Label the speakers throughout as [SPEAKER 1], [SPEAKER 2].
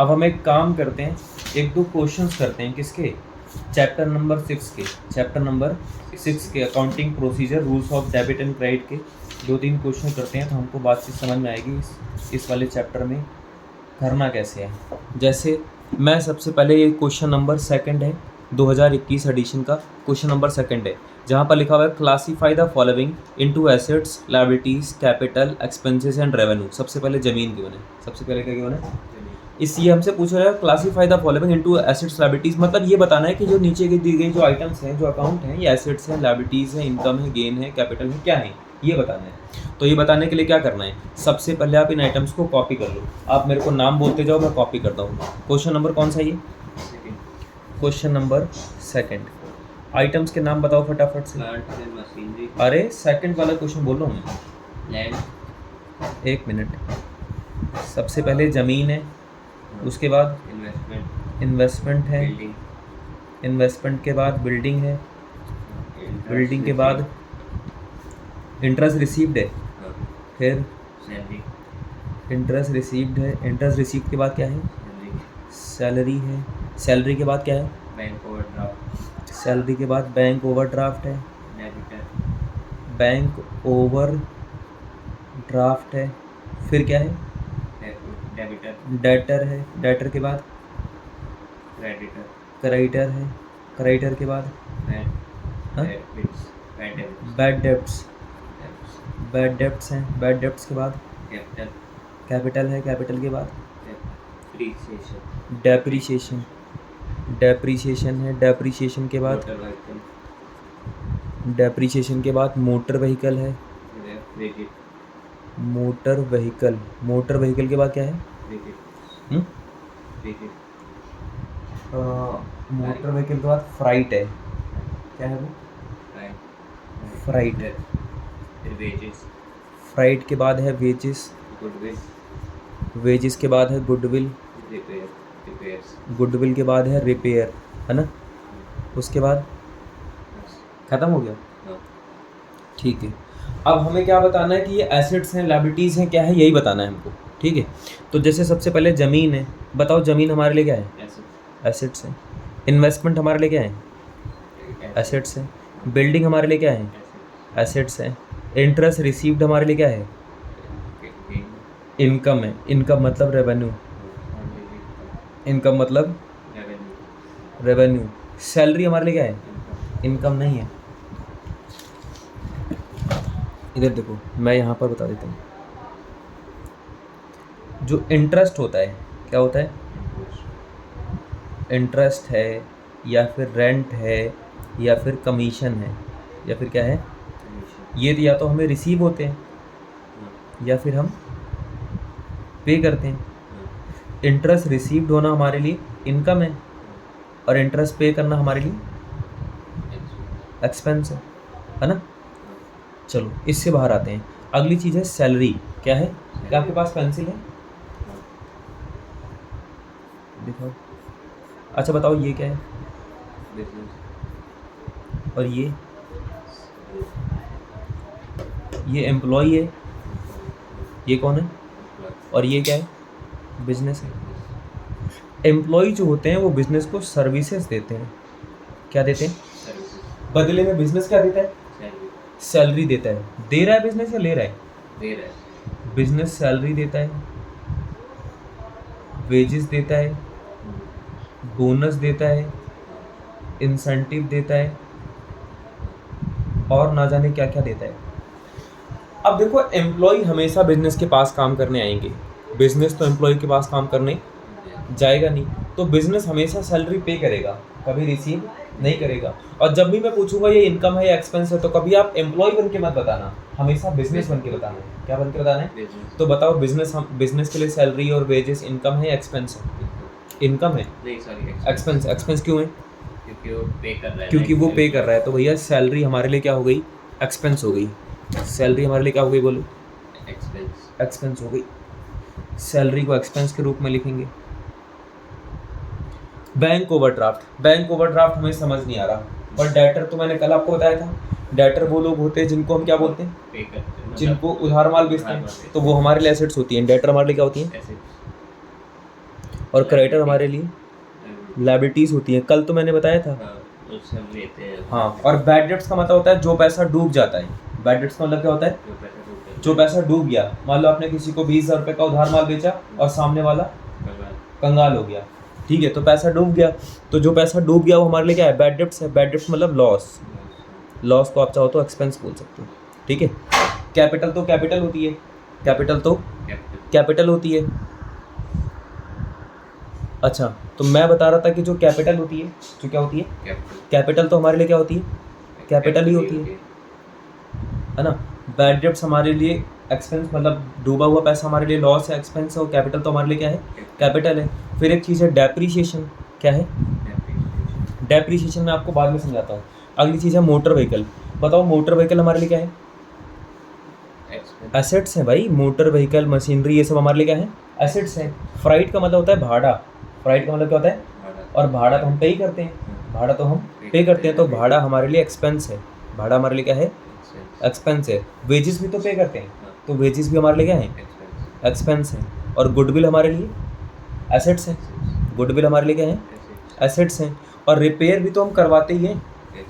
[SPEAKER 1] अब हम एक काम करते हैं, एक दो क्वेश्चंस करते हैं किसके, चैप्टर नंबर 6 के, चैप्टर नंबर 6 के accounting procedure rules of debit and credit के 2-3 क्वेश्चन करते हैं, तो हमको बात चीत समझ में आएगी इस वाले चैप्टर में करना कैसे है। जैसे मैं सबसे पहले ये क्वेश्चन नंबर 2 है 2021 एडिशन का क्वेश्चन नंबर 2 है, जहाँ पर लिखा हुआ है classify the following into assets, liabilities, capital, expenses and revenue. सबसे पहले जमीन गिवन है, सबसे पहले क्या गिवन है, इसलिए हमसे पूछ रहा है classify the following into assets liabilities, मतलब ये बताना है कि जो नीचे की दी गई जो आइटम्स हैं, जो अकाउंट हैं, ये एसेट्स हैं, लायबिलिटीज हैं, इनकम है, गेन है, कैपिटल है, क्या है, ये बताना है। तो ये बताने के लिए क्या करना है, सबसे पहले आप इन आइटम्स को कॉपी कर लो। आप मेरे को नाम बोलते जाओ, मैं कॉपी करता हूँ। क्वेश्चन नंबर कौन सा है ये, क्वेश्चन नंबर 2। आइटम्स के नाम बताओ फटाफट से। अरे सेकंड वाला क्वेश्चन बोल रहा हूँ मैं,
[SPEAKER 2] लैंड,
[SPEAKER 1] 1 मिनट। सबसे पहले ज़मीन है, उसके बाद इन्वेस्टमेंट है, इन्वेस्टमेंट के बाद बिल्डिंग है, बिल्डिंग के बाद इंटरेस्ट रिसीव्ड है, फिर इंटरेस्ट रिसीव्ड है, इंटरेस्ट रिसीव्ड के बाद क्या है, सैलरी है, सैलरी के बाद क्या है,
[SPEAKER 2] बैंक ओवरड्राफ्ट,
[SPEAKER 1] सैलरी के बाद बैंक ओवरड्राफ्ट है,
[SPEAKER 2] डेबिटर,
[SPEAKER 1] बैंक ओवर ड्राफ्ट है, फिर क्या है,
[SPEAKER 2] डेबिटर,
[SPEAKER 1] डेटर है, डेटर के बाद
[SPEAKER 2] क्रेडिटर,
[SPEAKER 1] क्रेडिटर है, क्रेडिटर के बाद हाँ? बैड डेब्ट्स, बैड डेब्ट्स हैं, बैड डेब्ट्स के बाद
[SPEAKER 2] कैपिटल,
[SPEAKER 1] कैपिटल है, कैपिटल के बाद
[SPEAKER 2] डेप्रिसिएशन,
[SPEAKER 1] डेप्रीशिएशन, डेप्रीशिएशन है, डेप्रीशिएशन के बाद
[SPEAKER 2] मोटर व्हीकल,
[SPEAKER 1] डेप्रीशिएशन के बाद मोटर व्हीकल है,
[SPEAKER 2] वेजिट,
[SPEAKER 1] मोटर व्हीकल, मोटर व्हीकल के बाद क्या है,
[SPEAKER 2] वेजिट,
[SPEAKER 1] हम्म?
[SPEAKER 2] वेजिट,
[SPEAKER 1] मोटर व्हीकल के बाद फ्राइट है, क्या है वो, फ्राइट है,
[SPEAKER 2] फिर वेजेस,
[SPEAKER 1] फ्राइट के बाद है वेजेस,
[SPEAKER 2] गुडविल,
[SPEAKER 1] वेजेस के बाद है गुडविल,
[SPEAKER 2] रिपेयर्स,
[SPEAKER 1] गुडविल के बाद है रिपेयर, है ना, उसके बाद ख़त्म हो गया। ठीक है, अब हमें क्या बताना है कि ये एसेट्स हैं, लायबिलिटीज़ हैं, क्या है, यही बताना है हमको। ठीक है, तो जैसे सबसे पहले ज़मीन है, बताओ ज़मीन हमारे लिए क्या है, एसेट्स है। इन्वेस्टमेंट हमारे लिए क्या है, एसेट्स है। बिल्डिंग हमारे लिए क्या है, एसेट्स है। इंटरेस्ट रिसीव्ड हमारे लिए क्या है, इनकम है। इनकम मतलब रेवेन्यू, इनकम मतलब रेवेन्यू। सैलरी हमारे लिए क्या है, इनकम नहीं है। इधर देखो, मैं यहाँ पर बता देता हूँ, जो इंटरेस्ट होता है, क्या होता है, इंटरेस्ट है, या फिर रेंट है, या फिर कमीशन है, या फिर क्या है, ये या तो हमें रिसीव होते हैं या फिर हम पे करते हैं। इंटरेस्ट रिसीव्ड होना हमारे लिए इनकम है, और इंटरेस्ट पे करना हमारे लिए एक्सपेंस है ना। चलो इससे बाहर आते हैं। अगली चीज़ है सैलरी। क्या है, क्या आपके पास पेंसिल है, दिखाओ। अच्छा बताओ ये क्या है, और ये एम्प्लॉई है, ये कौन है, और ये क्या है, बिजनेस है। एम्प्लॉई जो होते हैं वो बिजनेस को सर्विसेज देते हैं। क्या देते हैं, बदले में बिजनेस क्या देता है, सैलरी देता है। दे रहा है बिजनेस या ले रहा है,
[SPEAKER 2] दे रहा है,
[SPEAKER 1] बिजनेस सैलरी देता है, वेजेस देता है, बोनस देता है, इंसेंटिव देता है, और ना जाने क्या क्या देता है। अब देखो, एम्प्लॉय हमेशा बिजनेस के पास काम करने आएंगे, बिजनेस तो एम्प्लॉय के पास काम करने जाएगा नहीं, तो बिजनेस हमेशा सैलरी पे करेगा, कभी रिसीव नहीं करेगा। और जब भी मैं पूछूंगा ये इनकम है या एक्सपेंस है, तो कभी आप एम्प्लॉय बन के मत बताना, हमेशा बिजनेस बन के बताना है। क्या बन के बताना है, तो बताओ बिजनेस, हम बिजनेस के लिए सैलरी और वेजेस इनकम है या एक्सपेंस है, इनकम है, एक्सपेंस, एक्सपेंस क्यों है,
[SPEAKER 2] क्योंकि वो पे कर रहा है,
[SPEAKER 1] क्योंकि वो पे कर रहा है। तो भैया सैलरी हमारे लिए क्या हो गई, एक्सपेंस हो गई। सैलरी हमारे लिए क्या हो गई, बोलो, एक्सपेंस हो गई। सैलरी को एक्सपेंस के रूप में लिखेंगे। बैंक ओवरड्राफ्ट, बैंक ओवरड्राफ्ट हमें समझ नहीं आ रहा, पर डेटर तो मैंने कल आपको बताया था। डेटर वो लोग होते हैं जिनको हम क्या बोलते हैं,
[SPEAKER 2] पे करते हैं,
[SPEAKER 1] जिनको उधार माल बेचते हैं, तो वो हमारे लिए एसेट्स होती हैं। डेटर हमारे लिए क्या होती हैं, और क्रेडिटर हमारे लिए लायबिलिटीज़ होती हैं, कल तो मैंने बताया था।
[SPEAKER 2] हाँ, उससे हम लेते हैं।
[SPEAKER 1] हाँ, और बैड डेट्स का मतलब होता है जो पैसा डूब जाता है। बैड डेट्स का मतलब क्या होता है?
[SPEAKER 2] जो पैसा डूब जाता
[SPEAKER 1] जो पैसा डूब गया। मान लो आपने किसी को 20,000 रुपये का उधार माल बेचा और सामने वाला
[SPEAKER 2] है।
[SPEAKER 1] कंगाल हो गया, ठीक है, तो पैसा डूब गया। तो जो पैसा डूब गया वो हमारे लिए क्या है? बैड डेट्स है। बैड डेट्स मतलब लॉस। लॉस को आप चाहो तो एक्सपेंस बोल सकते हो, ठीक है। कैपिटल तो कैपिटल होती है, कैपिटल तो कैपिटल होती है। अच्छा, तो मैं बता रहा था कि जो कैपिटल होती है, जो क्या होती है? कैपिटल तो हमारे लिए क्या होती है? कैपिटल ही होती है ना। बैड डेट्स हमारे लिए एक्सपेंस, मतलब डूबा हुआ पैसा हमारे लिए लॉस है, एक्सपेंस है, और कैपिटल तो हमारे लिए क्या है? कैपिटल है। फिर एक चीज़ है डेप्रीशिएशन। क्या है? डेप्रीशिएशन मैं आपको बाद में समझाता हूँ। अगली चीज़ है मोटर व्हीकल। बताओ मोटर व्हीकल हमारे लिए क्या है? एसेट्स हैं भाई। मोटर व्हीकल, मशीनरी, ये सब हमारे लिए क्या है? एसेट्स हैं। फ्राइट का मतलब होता है भाड़ा। फ्राइट का मतलब क्या होता है? और भाड़ा तो हम पे ही करते हैं, भाड़ा तो हम पे करते हैं, तो भाड़ा हमारे लिए एक्सपेंस है। भाड़ा हमारे लिए क्या है? एक्सपेंस है। वेजेस भी तो पे करते हैं, तो वेजेस भी हमारे लिए क्या है? एक्सपेंस है। और गुडविल हमारे लिए एसेट्स हैं। गुडविल हमारे लिए क्या है? एसेट्स हैं। और रिपेयर भी तो हम करवाते ही हैं,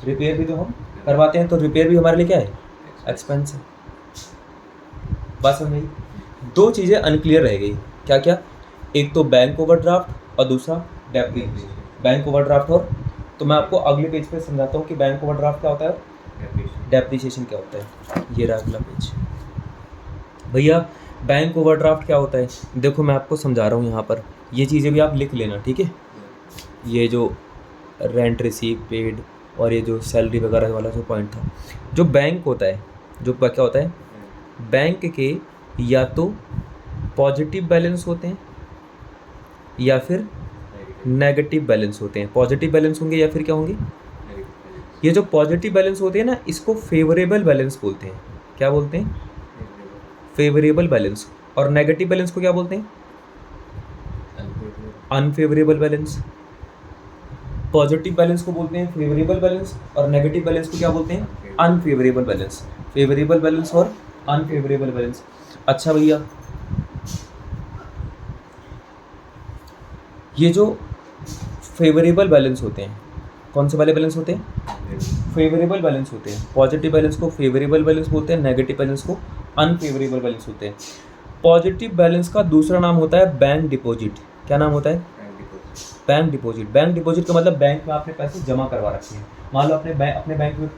[SPEAKER 1] रिपेयर भी तो हम करवाते हैं, तो रिपेयर भी हमारे लिए क्या है? एक्सपेंस है। बात समझ में आई? दो चीज़ें अनक्लियर रह गई। क्या क्या? एक तो बैंक ओवरड्राफ्ट और दूसरा डेप्रीशिएशन। बैंक ओवरड्राफ्ट, और तो मैं आपको अगले पेज पे समझाता हूँ कि बैंक ओवरड्राफ्ट क्या होता है, डेप्रीशिएशन क्या होता है। ये रहा अगला पेज। भैया बैंक ओवरड्राफ्ट क्या होता है? देखो मैं आपको समझा रहा हूँ यहाँ पर, ये चीज़ें भी आप लिख लेना, ठीक है। ये जो रेंट रिसीव पेड और ये जो सैलरी वगैरह वाला जो पॉइंट था, जो बैंक होता है, जो क्या होता है, बैंक के या तो पॉजिटिव बैलेंस होते हैं या फिर नेगेटिव बैलेंस होते हैं। पॉजिटिव बैलेंस होंगे या फिर क्या होंगे? ये जो पॉजिटिव बैलेंस होते हैं ना, इसको फेवरेबल बैलेंस बोलते हैं। क्या बोलते हैं? Favourable balance. और नेगेटिव बैलेंस को क्या बोलते हैं? Unfavourable balance. पॉजिटिव बैलेंस को बोलते हैं फेवरेबल बैलेंस, और नेगेटिव बैलेंस को क्या बोलते हैं? Unfavourable balance. फेवरेबल बैलेंस और अनफेवरेबल बैलेंस। अच्छा भैया, ये जो फेवरेबल बैलेंस होते हैं, कौन से वाले बैलेंस होते हैं? फेवरेबल बैलेंस होते हैं। पॉजिटिव बैलेंस को फेवरेबल बैलेंस बोलते हैं, नेगेटिव बैलेंस को अनफेवरेबल बैलेंस होते हैं। पॉजिटिव बैलेंस का दूसरा नाम होता है बैंक डिपॉजिट। क्या नाम होता है? Bank deposit. बैंक डिपॉजिट का मतलब बैंक में आपने पैसे जमा करवा रखे हैं। मान लो अपने बैंक में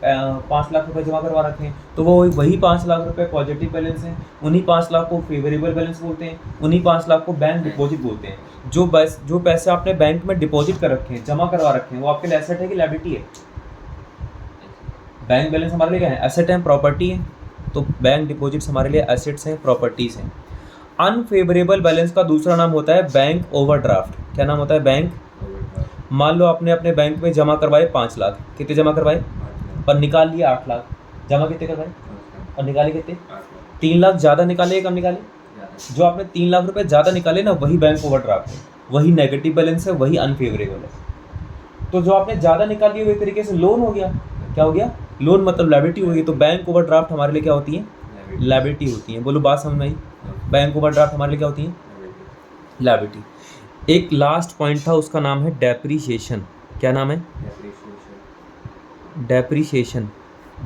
[SPEAKER 1] 5 लाख रुपए जमा करवा रखे हैं, तो वो वही 5 लाख रुपए पॉजिटिव बैलेंस हैं। उन्हीं 5 लाख को फेवरेबल बैलेंस बोलते हैं, उन्हीं 5 लाख को बैंक डिपॉजिट बोलते हैं। जो पैसे आपने बैंक में डिपॉजिट कर रखे हैं, जमा करवा रखे हैं, वो आपके लिए एसेट है कि लायबिलिटी है? बैंक बैलेंस हमारे लिए क्या है? एसेट है, प्रॉपर्टी है। तो बैंक डिपॉजिट्स हमारे लिए एसेट्स हैं, प्रॉपर्टीज हैं। अनफेवरेबल बैलेंस का दूसरा नाम होता है बैंक ओवरड्राफ्ट। क्या नाम होता है? बैंक। मान लो आपने अपने बैंक में जमा करवाए 5 लाख, कितने जमा करवाए? और निकाल लिए 8 लाख। जमा कितने करवाए और निकाले कितने? 3 लाख ज़्यादा निकाले या कम निकाले? जो आपने 3 लाख रुपए ज़्यादा निकाले ना, वही बैंक ओवरड्राफ्ट है, वही नेगेटिव बैलेंस है, वही अनफेवरेबल है। तो जो आपने ज़्यादा निकाल लिया वो एक तरीके से लोन हो गया। क्या हो गया? लोन, मतलब लायबिलिटी होगी। तो बैंक ओवरड्राफ्ट हमारे लिए क्या होती है? लायबिलिटी होती है। बोलो बात समझ में आई? बैंक ओवरड्राफ्ट हमारे लिए क्या होती है? लायबिलिटी। एक लास्ट पॉइंट था, उसका नाम है डेप्रीशिएशन। क्या नाम है? डेप्रीशिएशन।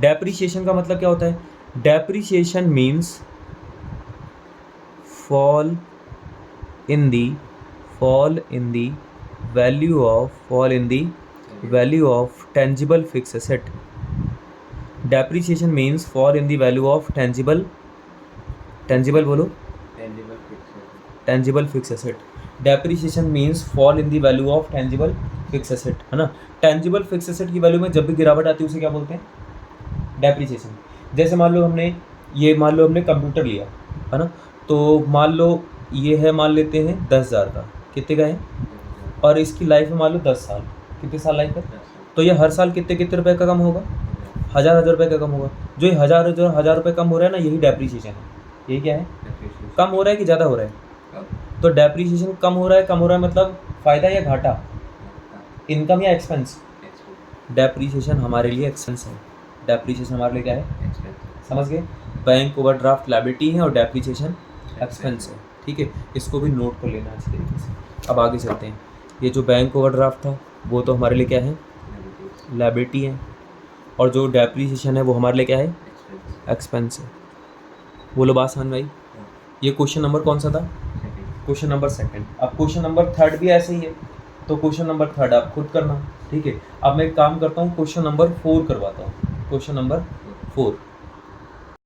[SPEAKER 1] डेप्रीशिएशन का मतलब क्या होता है? Depreciation means fall in the value of tangible fixed asset. Depreciation means fall in the value of tangible बोलो, tangible fixed asset. Depreciation means fall in the value of tangible fixed asset, है ना। Tangible fixed asset की value में जब भी गिरावट आती है उसे क्या बोलते हैं? डेप्रीशिएशन। जैसे मान लो हमने कंप्यूटर लिया, है ना, तो मान लो ये है, मान लेते हैं 10,000 का, कितने का है, और इसकी लाइफ है मान लो 10 साल। कितने साल लाइफ है? तो ये हर साल कितने रुपए का कम होगा? 1000 रुपये का कम होगा। जो ये हजार रुपये कम हो रहा है ना, यही डेप्रीशिएशन है। यही क्या है? कम हो रहा है कि ज़्यादा हो रहा है? तो डेप्रीशिएशन कम हो रहा है मतलब फ़ायदा या घाटा, इनकम या एक्सपेंस? डेप्रीशिएशन हमारे लिए एक्सपेंस है। डेप्रीशिएशन हमारे लिए क्या है? समझ गए? बैंक ओवरड्राफ्ट लायबिलिटी है और डेप्रीशिएशन एक्सपेंस है, ठीक है। इसको भी नोट कर लेना अच्छी तरीके से। अब आगे चलते हैं। ये जो बैंक ओवरड्राफ्ट था वो तो हमारे लिए क्या है, लायबिलिटी है, और जो डेप्रीसिएशन है वो हमारे लिए क्या है, एक्सपेंस है। बोलो बात समझ में आई। ये क्वेश्चन नंबर कौन सा था, क्वेश्चन नंबर सेकंड। अब क्वेश्चन नंबर थर्ड भी ऐसे ही है, तो क्वेश्चन नंबर थर्ड आप खुद करना, ठीक है। अब मैं एक काम करता हूँ, क्वेश्चन नंबर 4 करवाता हूँ, क्वेश्चन नंबर 4।